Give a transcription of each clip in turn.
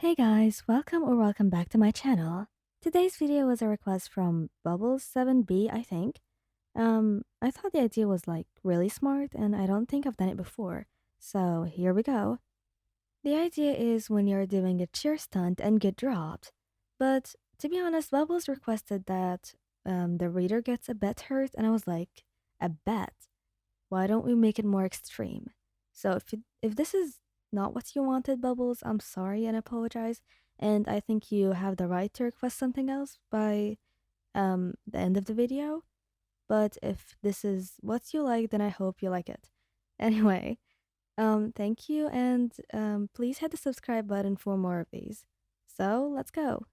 Hey guys, welcome back to my channel. Today's video was a request from Bubbles7B, I think. I thought the idea was like really smart and I don't think I've done it before. So here we go. The idea is when you're doing a cheer stunt and get dropped. But to be honest, Bubbles requested that the reader gets a bet hurt and I was like, a bet? Why don't we make it more extreme? So if this is not what you wanted, Bubbles, I'm sorry and apologize. And I think you have the right to request something else by the end of the video. But if this is what you like, then I hope you like it. Anyway, thank you and please hit the subscribe button for more of these. So let's go.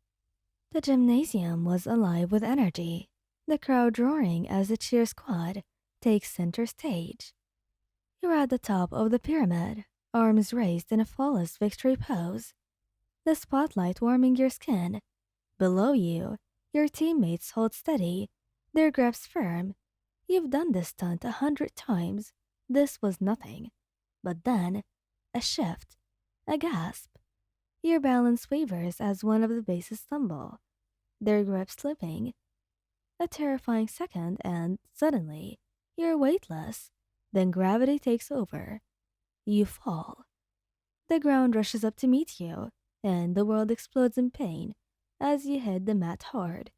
The gymnasium was alive with energy, the crowd roaring as the cheer squad takes center stage. You're at the top of the pyramid, arms raised in a flawless victory pose, the spotlight warming your skin. Below you, your teammates hold steady, their grips firm. You've done this stunt 100 times. This was nothing. But then, a shift, a gasp. Your balance wavers as one of the bases stumble, their grip slipping. A terrifying second, and suddenly, you're weightless. Then gravity takes over. You fall. The ground rushes up to meet you, and the world explodes in pain as you hit the mat hard,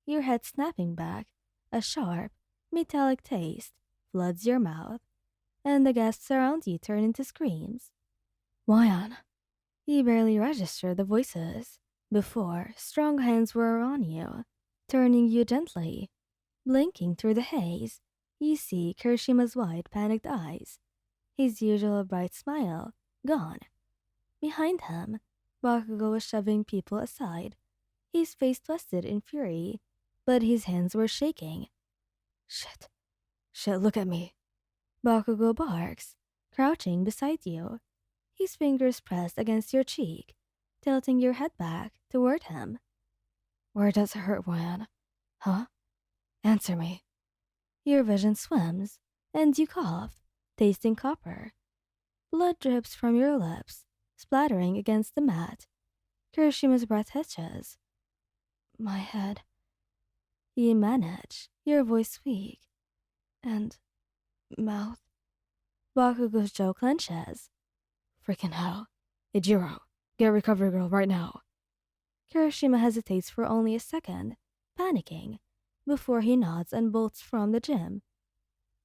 your head snapping back. A sharp, metallic taste floods your mouth, and the gasps around you turn into screams. Wyan. You barely register the voices. Before, strong hands were on you, turning you gently. Blinking through the haze, you see Kirishima's wide, panicked eyes. His usual bright smile gone. Behind him, Bakugo was shoving people aside, his face twisted in fury, but his hands were shaking. Shit. Shit, look at me. Bakugo barks, crouching beside you, his fingers pressed against your cheek, tilting your head back toward him. Where does it hurt, Wan? Huh? Answer me. Your vision swims, and you cough, tasting copper. Blood drips from your lips, splattering against the mat. Kirishima's breath hitches. My head. You manage, your voice weak. And mouth. Bakugo's jaw clenches. Freaking hell. Ijiro, get recovery girl right now. Kirishima hesitates for only a second, panicking, before he nods and bolts from the gym.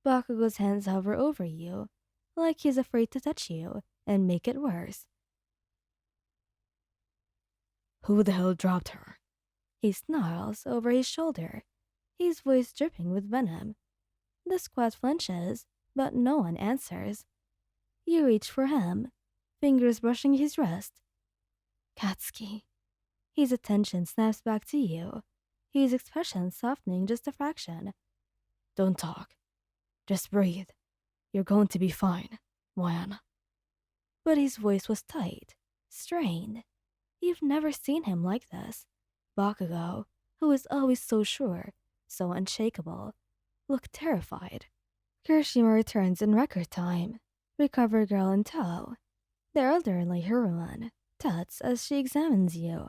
Bakugo's hands hover over you, like he's afraid to touch you and make it worse. Who the hell dropped her? He snarls over his shoulder, his voice dripping with venom. The squad flinches, but no one answers. You reach for him, fingers brushing his wrist. Katsuki. His attention snaps back to you, his expression softening just a fraction. Don't talk. Just breathe. You're going to be fine, Wan. But his voice was tight, strained. You've never seen him like this. Bakugo, who is always so sure, so unshakable, looked terrified. Kirishima returns in record time. Recover girl in tow. The elderly heroine tuts as she examines you.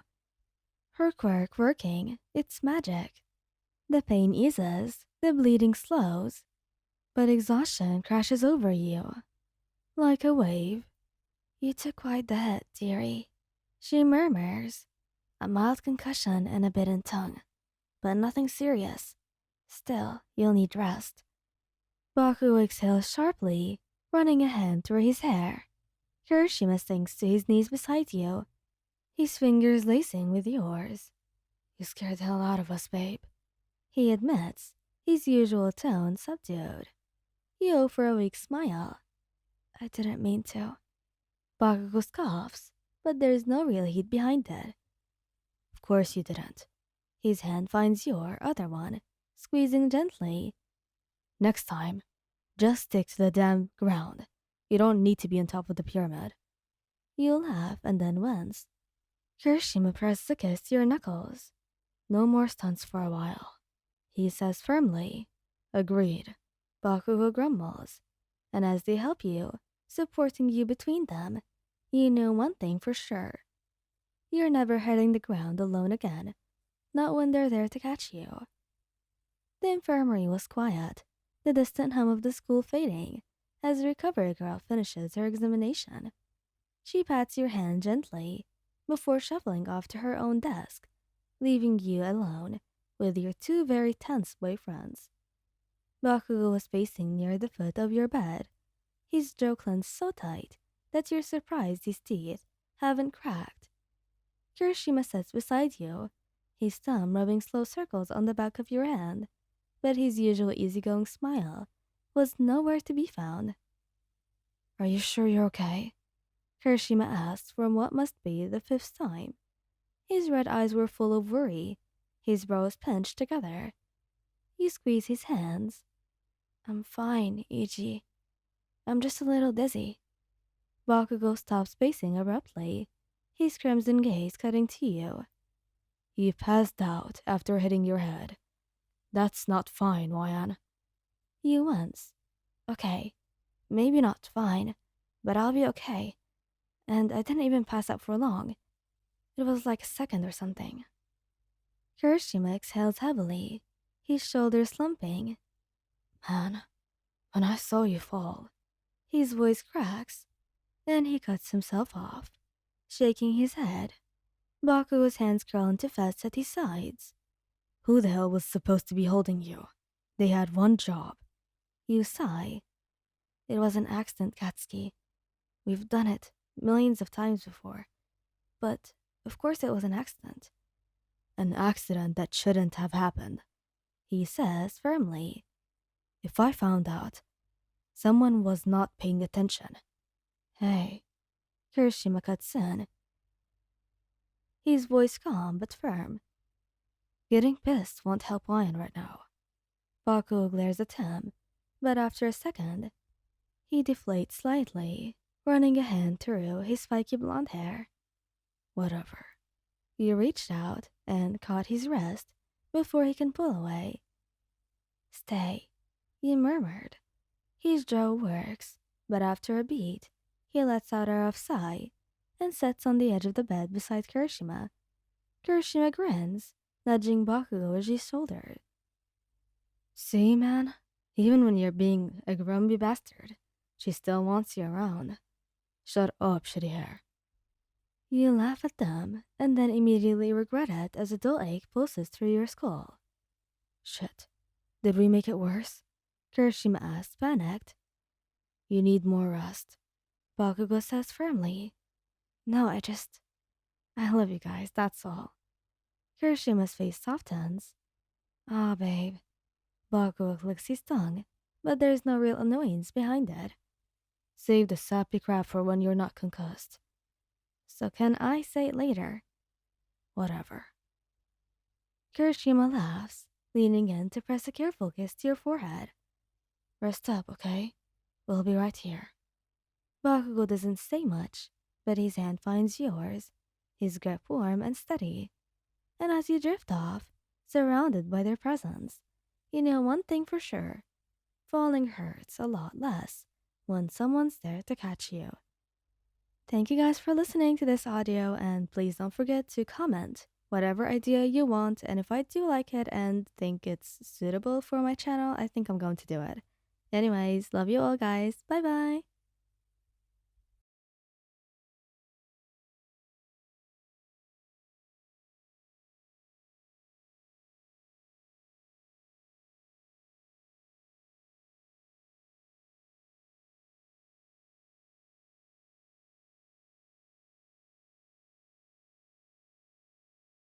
Her quirk working, it's magic. The pain eases, the bleeding slows, but exhaustion crashes over you. Like a wave. You took quite the hit, dearie. She murmurs. A mild concussion and a bitten tongue, but nothing serious. Still, you'll need rest. Baku exhales sharply, running a hand through his hair. Kirishima sinks to his knees beside you, his fingers lacing with yours. You scared the hell out of us, babe. He admits, his usual tone subdued. You offer a weak smile. I didn't mean to. Bakugo scoffs, but there's no real heat behind it. Of course you didn't. His hand finds your other one, squeezing gently. Next time, just stick to the damn ground. You don't need to be on top of the pyramid. You laugh and then wince. Kirishima presses a kiss to your knuckles. No more stunts for a while. He says firmly. Agreed. Bakugo grumbles. And as they help you, supporting you between them, you know one thing for sure. You're never hitting the ground alone again, not when they're there to catch you. The infirmary was quiet, the distant hum of the school fading as the recovery girl finishes her examination. She pats your hand gently before shuffling off to her own desk, leaving you alone with your two very tense boyfriends. Bakugo was pacing near the foot of your bed, his jaw clenched so tight that you're surprised his teeth haven't cracked. Kirishima sits beside you, his thumb rubbing slow circles on the back of your hand, but his usual easygoing smile was nowhere to be found. Are you sure you're okay? Kirishima asked for what must be the fifth time. His red eyes were full of worry, his brows pinched together. You squeeze his hands. I'm fine, Ichi. I'm just a little dizzy. Bakugo stops pacing abruptly, his crimson gaze cutting to you. You passed out after hitting your head. That's not fine, Wayan. You wince. Okay, maybe not fine, but I'll be okay. And I didn't even pass out for long. It was like a second or something. Kirishima exhales heavily, his shoulders slumping. Man, when I saw you fall. His voice cracks. Then he cuts himself off, shaking his head. Bakugo's hands curl into fists at his sides. Who the hell was supposed to be holding you? They had one job. You sigh. It was an accident, Katsuki. We've done it millions of times before. But, of course it was an accident. An accident that shouldn't have happened, he says firmly. If I found out, someone was not paying attention. Hey, Kirishima cuts in, his voice calm but firm. Getting pissed won't help Lion right now. Bakugo glares at him, but after a second, he deflates slightly, running a hand through his spiky blonde hair. Whatever. You reached out and caught his wrist before he can pull away. Stay, he murmured. His jaw works, but after a beat, he lets out a rough sigh and sits on the edge of the bed beside Kirishima. Kirishima grins, nudging Bakugo as his shoulder. See, man, even when you're being a grumpy bastard, she still wants you around. Shut up, shitty hair. You laugh at them and then immediately regret it as a dull ache pulses through your skull. Shit, did we make it worse? Kirishima asked, panicked. You need more rest, Bakugo says firmly. No, I love you guys, that's all. Kirishima's face softens. Ah, babe. Bakugo licks his tongue, but there's no real annoyance behind it. Save the sappy crap for when you're not concussed. So can I say it later? Whatever. Kirishima laughs, leaning in to press a careful kiss to your forehead. Rest up, okay? We'll be right here. Bakugo doesn't say much, but his hand finds yours, his grip warm and steady. And as you drift off, surrounded by their presence, you know one thing for sure. Falling hurts a lot less when someone's there to catch you. Thank you guys for listening to this audio, and please don't forget to comment whatever idea you want, and if I do like it and think it's suitable for my channel, I think I'm going to do it. Anyways, love you all guys. Bye bye!